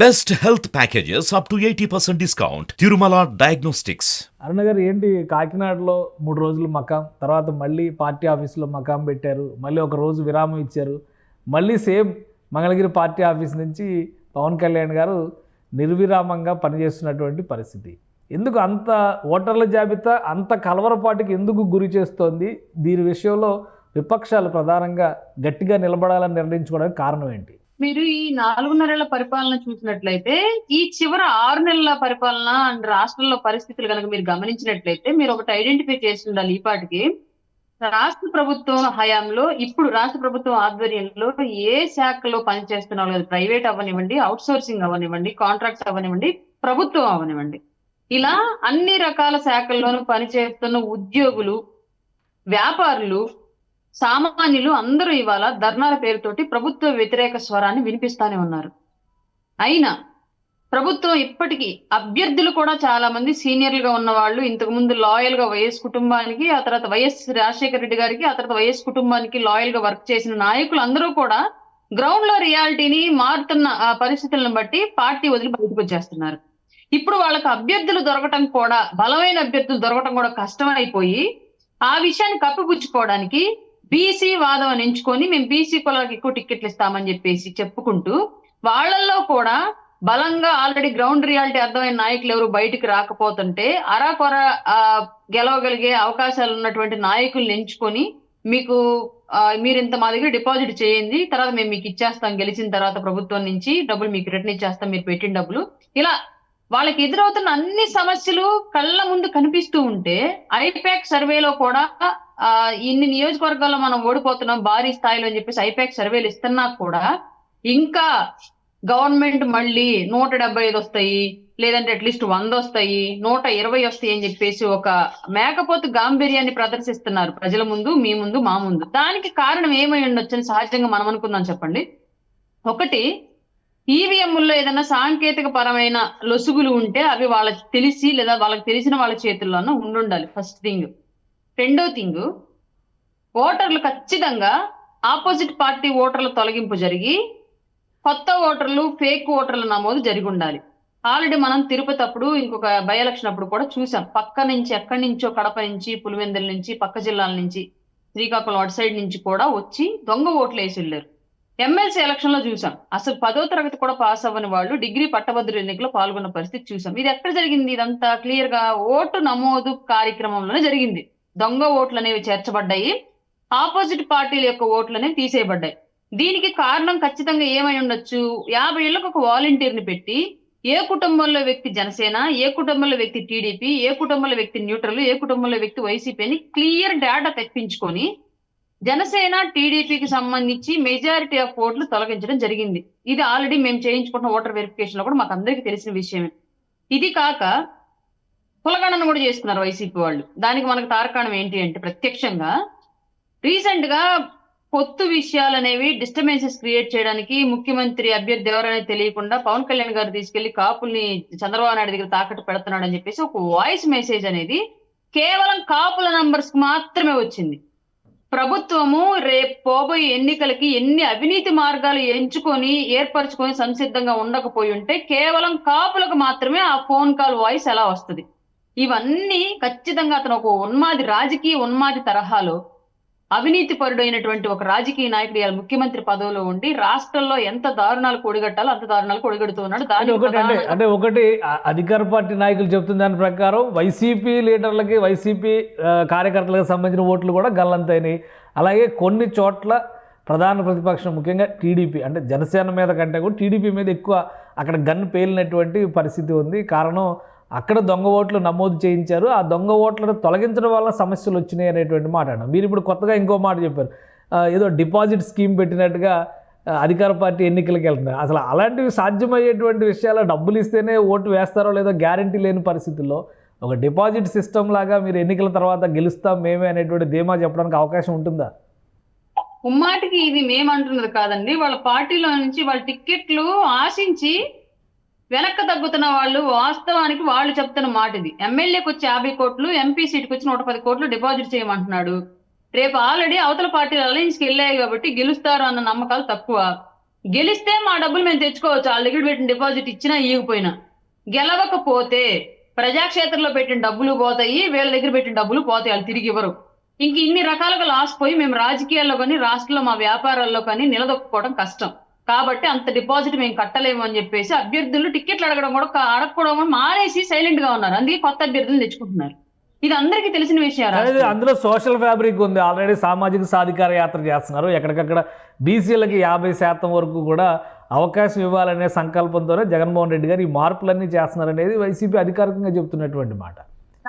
Best health packages up to 80% discount. Tirumala Diagnostics. అరుణ గారు ఏంటి కాకినాడలో 3 రోజులు మకాం, తర్వాత మళ్ళీ పార్టీ ఆఫీస్లో మకాం పెట్టారు, మళ్ళీ ఒక రోజు విరామం ఇచ్చారు, మళ్ళీ సేమ్ మంగళగిరి పార్టీ ఆఫీస్ నుంచి పవన్ కళ్యాణ్ గారు నిర్విరామంగా పనిచేస్తున్నటువంటి పరిస్థితి. ఎందుకు అంత ఓటర్ల జాబితా అంత కలవరపాటుకి ఎందుకు గురి చేస్తోంది? దీని విషయంలో విపక్షాలు ప్రధానంగా గట్టిగా నిలబడాలని నిర్ణయించుకోవడానికి కారణం ఏంటి? మీరు ఈ 4.5 పరిపాలన చూసినట్లయితే ఈ చివరి 6 నెలల పరిపాలన అండ్ రాష్ట్రంలో పరిస్థితులు కనుక మీరు గమనించినట్లయితే మీరు ఒకటి ఐడెంటిఫై చేసి ఉండాలి. ఈ పాటికి రాష్ట్ర ప్రభుత్వం హయాంలో ఇప్పుడు రాష్ట్ర ప్రభుత్వం ఆధ్వర్యంలో ఏ శాఖలో పనిచేస్తున్నా లేదు, ప్రైవేట్ అవ్వనివ్వండి, అవుట్ సోర్సింగ్ అవ్వనివ్వండి, కాంట్రాక్ట్స్ అవ్వనివ్వండి, ప్రభుత్వం అవ్వనివ్వండి, ఇలా అన్ని రకాల శాఖల్లోనూ పనిచేస్తున్న ఉద్యోగులు, వ్యాపారులు, సామాన్యులు అందరూ ఇవాళ ధర్నాల పేరుతోటి ప్రభుత్వ వ్యతిరేక స్వరాన్ని వినిపిస్తానే ఉన్నారు. అయినా ప్రభుత్వం ఇప్పటికీ అభ్యర్థులు కూడా చాలా మంది సీనియర్లుగా ఉన్న వాళ్ళు, ఇంతకు ముందు లాయల్ గా వైఎస్ కుటుంబానికి, ఆ తర్వాత వైఎస్ రాజశేఖర రెడ్డి గారికి, ఆ తర్వాత వైఎస్ కుటుంబానికి లాయల్ గా వర్క్ చేసిన నాయకులు అందరూ కూడా గ్రౌండ్ లో రియాలిటీని మారుతున్న ఆ పరిస్థితులను బట్టి పార్టీ వదిలి బయటకు వచ్చేస్తున్నారు. ఇప్పుడు వాళ్ళకి అభ్యర్థులు దొరకటం కూడా, బలమైన అభ్యర్థులు దొరకటం కూడా కష్టమైపోయి ఆ విషయాన్ని కప్పిపుచ్చుకోవడానికి బీసీ వాదం అని ఎంచుకొని మేము బీసీ కులాలకు ఎక్కువ టికెట్లు ఇస్తామని చెప్పేసి చెప్పుకుంటూ వాళ్ళల్లో కూడా బలంగా ఆల్రెడీ గ్రౌండ్ రియాలిటీ అర్థమైన నాయకులు ఎవరు బయటికి రాకపోతుంటే అరాకొర గెలవగలిగే అవకాశాలు ఉన్నటువంటి నాయకుల్ని ఎంచుకొని మీరు ఇంత మా దగ్గర డిపాజిట్ చేయండి, తర్వాత మేము మీకు ఇచ్చేస్తాం, గెలిచిన తర్వాత ప్రభుత్వం నుంచి డబ్బులు మీకు రిటర్న్ ఇచ్చేస్తాం, మీరు పెట్టిన డబ్బులు, ఇలా వాళ్ళకి ఎదురవుతున్న అన్ని సమస్యలు కళ్ళ ముందు కనిపిస్తూ ఉంటే ఐపాక్ సర్వేలో కూడా ఇన్ని నియోజకవర్గాల్లో మనం ఓడిపోతున్నాం భారీ స్థాయిలో అని చెప్పేసి ఐపాక్ సర్వేలు ఇస్తున్నా కూడా ఇంకా గవర్నమెంట్ మళ్ళీ 175 వస్తాయి, లేదంటే అట్లీస్ట్ 100 వస్తాయి, 120 వస్తాయి అని చెప్పేసి ఒక మేకపోతు గాంభీర్యాన్ని ప్రదర్శిస్తున్నారు ప్రజల ముందు, మీ ముందు, మా ముందు. దానికి కారణం ఏమై ఉండొచ్చని సహజంగా మనం అనుకుందాం. చెప్పండి. ఒకటి, ఈవీఎంల్లో ఏదైనా సాంకేతిక పరమైన లొసుగులు ఉంటే అవి వాళ్ళకి తెలిసి లేదా వాళ్ళకి తెలిసిన వాళ్ళ చేతుల్లోనూ ఉండాలి. First thing. రెండో థింగ్, ఓటర్లు ఖచ్చితంగా ఆపోజిట్ పార్టీ ఓటర్ల తొలగింపు జరిగి కొత్త ఓటర్లు, ఫేక్ ఓటర్ల నమోదు జరిగి ఉండాలి. ఆల్రెడీ మనం తిరుపతి అప్పుడు, ఇంకొక బై ఎలక్షన్ అప్పుడు కూడా చూసాం. పక్క నుంచి ఎక్కడి నుంచో, కడప నుంచి, పులివెందుల నుంచి, పక్క జిల్లాల నుంచి, శ్రీకాకుళం అటు సైడ్ నుంచి కూడా వచ్చి దొంగ ఓట్లు వేసి వెళ్ళారు. ఎమ్మెల్సీ ఎలక్షన్ లో చూసాం. అసలు 10వ తరగతి కూడా పాస్ అవ్వని వాళ్ళు డిగ్రీ పట్టభద్రుల ఎన్నికలో పాల్గొన్న పరిస్థితి చూసాం. ఇది ఎక్కడ జరిగింది? ఇదంతా క్లియర్ గా ఓటు నమోదు కార్యక్రమంలోనే జరిగింది. దొంగ ఓట్లు అనేవి చేర్చబడ్డాయి, ఆపోజిట్ పార్టీల యొక్క ఓట్లు అనేవి తీసేయబడ్డాయి. దీనికి కారణం ఖచ్చితంగా ఏమై ఉండొచ్చు? 50 ఏళ్లకు ఒక వాలంటీర్ని పెట్టి ఏ కుటుంబంలో వ్యక్తి జనసేన, ఏ కుటుంబంలో వ్యక్తి టీడీపీ, ఏ కుటుంబంలో వ్యక్తి న్యూట్రల్, ఏ కుటుంబంలో వ్యక్తి వైసీపీ అని క్లియర్ డేటా తెప్పించుకొని జనసేన, టీడీపీకి సంబంధించి మెజారిటీ ఆఫ్ ఓట్లు తొలగించడం జరిగింది. ఇది ఆల్రెడీ మేము చేయించుకుంటున్న ఓటర్ వెరిఫికేషన్ లో కూడా మాకు అందరికీ తెలిసిన విషయమే. ఇది కాక కులగణన కూడా చేసుకున్నారు వైసీపీ వాళ్ళు. దానికి మనకు తార్కాణం ఏంటి అంటే, ప్రత్యక్షంగా రీసెంట్ గా పొత్తు విషయాలు అనేవి డిస్టర్బెన్సెస్ క్రియేట్ చేయడానికి ముఖ్యమంత్రి అభ్యర్థి ఎవరనేది తెలియకుండా పవన్ కళ్యాణ్ గారు తీసుకెళ్లి కాపుల్ని చంద్రబాబు నాయుడు దగ్గర తాకట్టు పెడుతున్నాడు అని చెప్పేసి ఒక వాయిస్ మెసేజ్ అనేది కేవలం కాపుల నంబర్స్ కి మాత్రమే వచ్చింది. ప్రభుత్వము రేపు పోబోయే ఎన్నికలకి ఎన్ని అవినీతి మార్గాలు ఎంచుకొని ఏర్పరచుకొని సంసిద్ధంగా ఉండకపోయి ఉంటే కేవలం కాపులకు మాత్రమే ఆ ఫోన్ కాల్ వాయిస్ ఎలా వస్తుంది? ఇవన్నీ ఖచ్చితంగా అతను ఒక ఉన్మాది, రాజకీయ ఉన్మాది తరహాలో అవినీతి పరుడైనటువంటి ఒక రాజకీయ నాయకుడు ఇవాళ ముఖ్యమంత్రి పదవిలో ఉండి రాష్ట్రంలో ఎంత దారుణాలు కొడిగట్టాలో అంత దారుణాలు కొడిగడుతూ ఉన్నాడు. ఒకటి అధికార పార్టీ నాయకులు చెప్తున్న దాని ప్రకారం వైసీపీ లీడర్లకి, వైసీపీ కార్యకర్తలకు సంబంధించిన ఓట్లు కూడా గల్లంతైనాయి. అలాగే కొన్ని చోట్ల ప్రధాన ప్రతిపక్షం ముఖ్యంగా టీడీపీ, అంటే జనసేన మీద కంటే కూడా టీడీపీ మీద ఎక్కువ అక్కడ గన్ పేలినటువంటి పరిస్థితి ఉంది. కారణం అక్కడ దొంగ ఓట్లు నమోదు చేయించారు, ఆ దొంగ ఓట్లను తొలగించడం వల్ల సమస్యలు వచ్చినాయి అనేటువంటి మాట అన్నాం. మీరు ఇప్పుడు కొత్తగా ఇంకో మాట చెప్పారు, ఏదో డిపాజిట్ స్కీమ్ పెట్టినట్టుగా అధికార పార్టీ ఎన్నికలకు వెళ్తున్నారు. అసలు అలాంటివి సాధ్యమయ్యేటువంటి విషయాలు, డబ్బులు ఇస్తేనే ఓటు వేస్తారో లేదో గ్యారంటీ లేని పరిస్థితుల్లో ఒక డిపాజిట్ సిస్టమ్ లాగా మీరు ఎన్నికల తర్వాత గెలుస్తాం మేమే అనేటువంటి ధీమా చెప్పడానికి అవకాశం ఉంటుందా? ఉమ్మాటికి ఇది మేమంటున్నది కాదండి. వాళ్ళ పార్టీలో నుంచి వాళ్ళ టిక్కెట్లు ఆశించి వెనక్కి తగ్గుతున్న వాళ్ళు, వాస్తవానికి వాళ్ళు చెప్తున్న మాట ఇది. ఎమ్మెల్యేకి వచ్చి 50 కోట్లు, ఎంపీ సీట్కి వచ్చి 110 కోట్లు డిపాజిట్ చేయమంటున్నాడు. రేపు ఆల్రెడీ అవతల పార్టీలు అలయన్స్కి వెళ్ళాయి కాబట్టి గెలుస్తారు అన్న నమ్మకాలు తక్కువ. గెలిస్తే మా డబ్బులు మేము తెచ్చుకోవచ్చు, వాళ్ళ దగ్గర పెట్టిన డిపాజిట్ ఇచ్చినా ఇవ్వకపోయినా. గెలవకపోతే ప్రజాక్షేత్రంలో పెట్టిన డబ్బులు పోతాయి, వీళ్ళ దగ్గర పెట్టిన డబ్బులు పోతాయి, వాళ్ళు తిరిగి ఇవ్వరు. ఇంక ఇన్ని రకాలుగా లాస్ పోయి మేము రాజకీయాల్లో కానీ రాష్ట్రంలో మా వ్యాపారాల్లో కానీ నిలదొక్కుకోవడం కష్టం. కాబట్టి అంత డిపాజిట్ మేము కట్టలేము అని చెప్పేసి అభ్యర్థులు టికెట్లు అడగకపోవడం కూడా మానేసి సైలెంట్ గా ఉన్నారు. అందుకే కొత్త అభ్యర్థులు తెచ్చుకుంటున్నారు. ఇది అందరికీ తెలిసిన విషయాలు. అందులో సోషల్ ఫ్యాబ్రిక్ ఉంది. ఆల్రెడీ సామాజిక సాధికార యాత్ర చేస్తున్నారు. ఎక్కడికక్కడ బీసీలకి 50% వరకు కూడా అవకాశం ఇవ్వాలనే సంకల్పంతోనే జగన్మోహన్ రెడ్డి గారు ఈ మార్పులన్నీ చేస్తున్నారు అనేది వైసీపీ అధికారికంగా చెబుతున్నటువంటి మాట.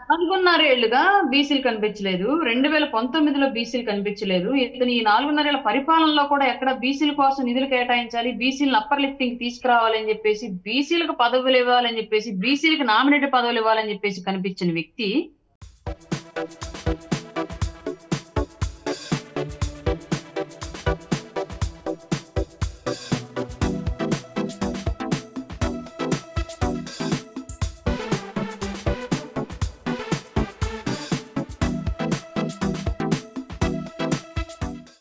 4.5 ఏళ్లుగా బీసీలు కనిపించలేదు, 2019లో బీసీలు కనిపించలేదు. ఇతను ఈ 4.5 ఏళ్ల పరిపాలనలో కూడా ఎక్కడ బీసీల కోసం నిధులు కేటాయించాలి, బీసీలను అప్పర్ లిఫ్టింగ్ తీసుకురావాలని చెప్పేసి, బీసీలకు పదవులు ఇవ్వాలని చెప్పేసి, బీసీలకు నామినేటెడ్ పదవులు ఇవ్వాలని చెప్పేసి కనిపించిన వ్యక్తి